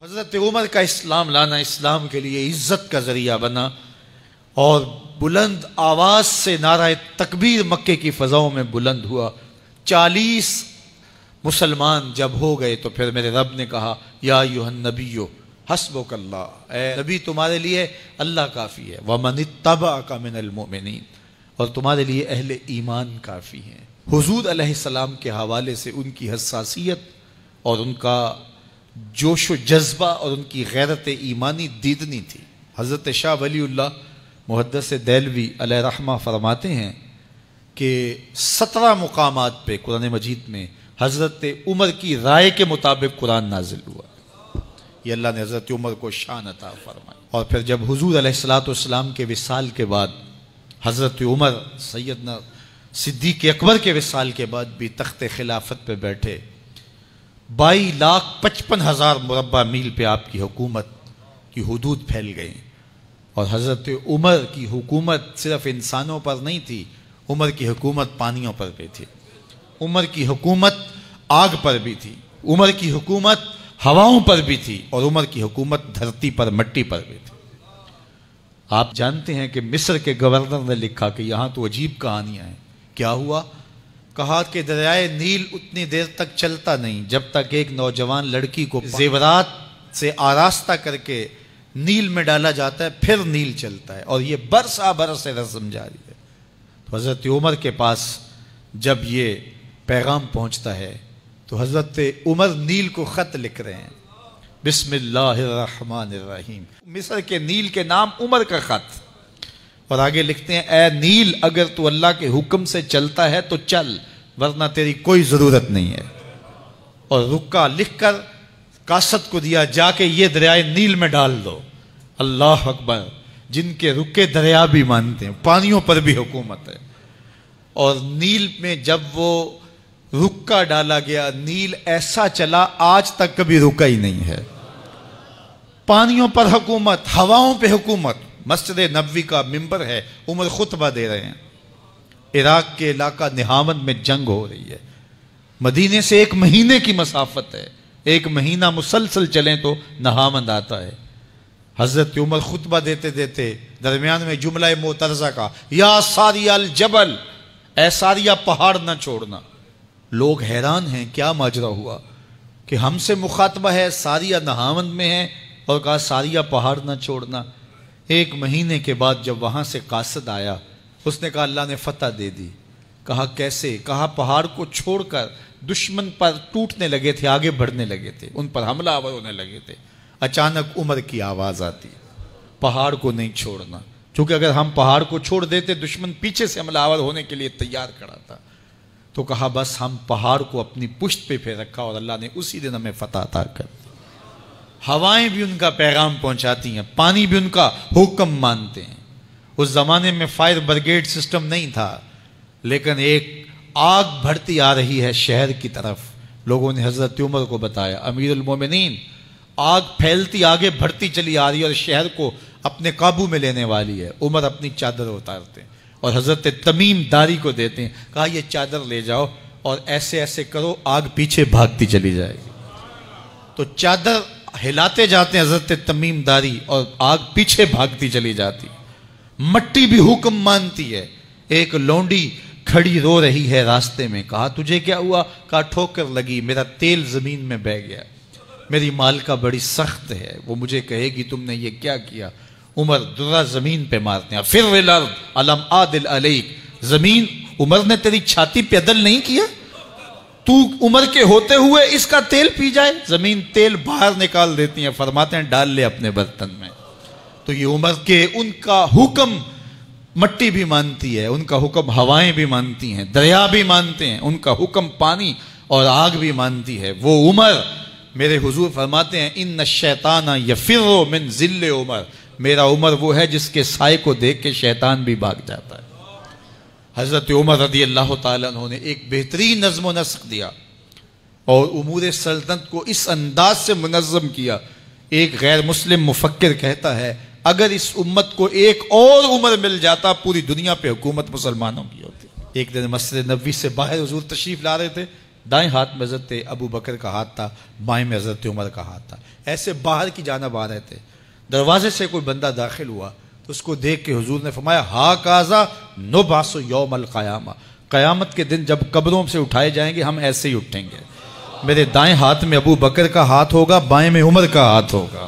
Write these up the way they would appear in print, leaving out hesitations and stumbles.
حضرت عمر کا اسلام لانا اسلام کے لیے عزت کا ذریعہ بنا اور بلند آواز سے نعرہ تکبیر مکے کی فضاؤں میں بلند ہوا۔ 40 مسلمان جب ہو گئے تو پھر میرے رب نے کہا یا ایھا النبی حسبک اللہ، اے نبی تمہارے لیے اللہ کافی ہے، ومن اتبعک من المؤمنین، اور تمہارے لیے اہل ایمان کافی ہیں۔ حضور علیہ السلام کے حوالے سے ان کی حساسیت اور ان کا جوش و جذبہ اور ان کی غیرت ایمانی دیدنی تھی۔ حضرت شاہ ولی اللہ محدث دہلوی علیہ رحمہ فرماتے ہیں کہ 17 مقامات پہ قرآن مجید میں حضرت عمر کی رائے کے مطابق قرآن نازل ہوا۔ یہ اللہ نے حضرت عمر کو شان عطا فرمائی۔ اور پھر جب حضور علیہ السلام کے وصال کے بعد حضرت عمر سیدنا صدیق اکبر کے وصال کے بعد بھی تخت خلافت پہ بیٹھے، 22,55,000 مربع میل پہ آپ کی حکومت کی حدود پھیل گئیں، اور حضرت عمر کی حکومت صرف انسانوں پر نہیں تھی، عمر کی حکومت پانیوں پر بھی تھی، عمر کی حکومت آگ پر بھی تھی، عمر کی حکومت ہواؤں پر بھی تھی، اور عمر کی حکومت دھرتی پر مٹی پر بھی تھی۔ آپ جانتے ہیں کہ مصر کے گورنر نے لکھا کہ یہاں تو عجیب کہانیاں ہیں۔ کیا ہوا؟ کہا کہ دریائے نیل اتنی دیر تک چلتا نہیں جب تک ایک نوجوان لڑکی کو زیورات سے آراستہ کر کے نیل میں ڈالا جاتا ہے، پھر نیل چلتا ہے، اور یہ برسا برس سے رسم جاری ہے۔ تو حضرت عمر کے پاس جب یہ پیغام پہنچتا ہے تو حضرت عمر نیل کو خط لکھ رہے ہیں، بسم اللہ الرحمن الرحیم، مصر کے نیل کے نام عمر کا خط، اور آگے لکھتے ہیں اے نیل اگر تو اللہ کے حکم سے چلتا ہے تو چل، ورنہ تیری کوئی ضرورت نہیں ہے۔ اور رکا لکھ کر کاسد کو دیا، جا کے یہ دریائے نیل میں ڈال دو۔ اللہ اکبر، جن کے رکے دریا بھی مانتے ہیں، پانیوں پر بھی حکومت ہے۔ اور نیل میں جب وہ رکا ڈالا گیا، نیل ایسا چلا آج تک کبھی رکا ہی نہیں ہے۔ پانیوں پر حکومت، ہواؤں پہ حکومت۔ مسجد نبوی کا ممبر ہے، عمر خطبہ دے رہے ہیں، عراق کے علاقہ نہاوند میں جنگ ہو رہی ہے، مدینے سے 1 مہینے کی مسافت ہے، 1 مہینہ مسلسل چلیں تو نہاوند آتا ہے۔ حضرت عمر خطبہ دیتے دیتے درمیان میں جملہ معترضہ کا، یا ساریہ الجبل، اے ساریہ پہاڑ نہ چھوڑنا۔ لوگ حیران ہیں کیا ماجرا ہوا کہ ہم سے مخاطبہ ہے، ساریہ نہاوند میں ہے، اور کہا ساریہ پہاڑ نہ چھوڑنا۔ 1 مہینے کے بعد جب وہاں سے قاصد آیا، اس نے کہا اللہ نے فتح دے دی۔ کہا کیسے؟ کہا پہاڑ کو چھوڑ کر دشمن پر ٹوٹنے لگے تھے، آگے بڑھنے لگے تھے، ان پر حملہ آور ہونے لگے تھے۔ اچانک عمر کی آواز آتی، پہاڑ کو نہیں چھوڑنا، چونکہ اگر ہم پہاڑ کو چھوڑ دیتے دشمن پیچھے سے حملہ آور ہونے کے لیے تیار کھڑا تھا۔ تو کہا بس ہم پہاڑ کو اپنی پشت پہ پھیر رکھا، اور اللہ نے اسی دن ہمیں فتح عطا کر دی۔ ہوائیں بھی ان کا پیغام پہنچاتی ہیں، پانی بھی ان کا حکم مانتے ہیں۔ اس زمانے میں فائر بریگیڈ سسٹم نہیں تھا، لیکن ایک آگ بڑھتی آ رہی ہے شہر کی طرف، لوگوں نے حضرت عمر کو بتایا، امیر المومنین آگ پھیلتی آگے بڑھتی چلی آ رہی ہے اور شہر کو اپنے قابو میں لینے والی ہے۔ عمر اپنی چادر اتارتے ہیں اور حضرت تمیم داری کو دیتے ہیں، کہا یہ چادر لے جاؤ اور ایسے ایسے کرو، آگ پیچھے بھاگتی چلی جائے گی۔ تو چادر ہلاتے جاتے ہیں حضرت تمیم داری، اور آگ پیچھے بھاگتی چلی جاتی۔ مٹی بھی حکم مانتی ہے۔ ایک لونڈی کھڑی رو رہی ہے راستے میں، کہا تجھے کیا ہوا؟ کہا ٹھوکر لگی، میرا تیل زمین میں بہہ گیا، میری مالکہ بڑی سخت ہے، وہ مجھے کہے گی تم نے یہ کیا کیا۔ عمر درہ زمین پہ مارتے ہیں، فر الارض الم عادل علیک، زمین عمر نے تیری چھاتی پہ عدل نہیں کیا، تو عمر کے ہوتے ہوئے اس کا تیل پی جائے۔ زمین تیل باہر نکال دیتی ہیں، فرماتے ہیں ڈال لے اپنے برتن میں۔ تو یہ عمر کے ان کا حکم مٹی بھی مانتی ہے، ان کا حکم ہوائیں بھی مانتی ہیں، دریا بھی مانتے ہیں، ان کا حکم پانی اور آگ بھی مانتی ہے۔ وہ عمر، میرے حضور فرماتے ہیں ان الشیطان یفر من ذل عمر، میرا عمر وہ ہے جس کے سائے کو دیکھ کے شیطان بھی بھاگ جاتا ہے۔ حضرت عمر رضی اللہ تعالیٰ عنہ نے ایک بہترین نظم و نسق دیا اور امور سلطنت کو اس انداز سے منظم کیا۔ ایک غیر مسلم مفکر کہتا ہے اگر اس امت کو ایک اور عمر مل جاتا پوری دنیا پہ حکومت مسلمانوں کی ہوتی۔ ایک دن مسجد نبوی سے باہر حضور تشریف لا رہے تھے، دائیں ہاتھ میں حضرت ابو بکر کا ہاتھ تھا، بائیں میں حضرت عمر کا ہاتھ تھا، ایسے باہر کی جانب آ رہے تھے۔ دروازے سے کوئی بندہ داخل ہوا تو اس کو دیکھ کے حضور نے فرمایا ہا کازا نبعث یوم القیامہ، قیامت کے دن جب قبروں سے اٹھائے جائیں گے ہم ایسے ہی اٹھیں گے، میرے دائیں ہاتھ میں ابو بکر کا ہاتھ ہوگا، بائیں میں عمر کا ہاتھ ہوگا۔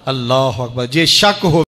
اللہ اکبر، یہ شک ہو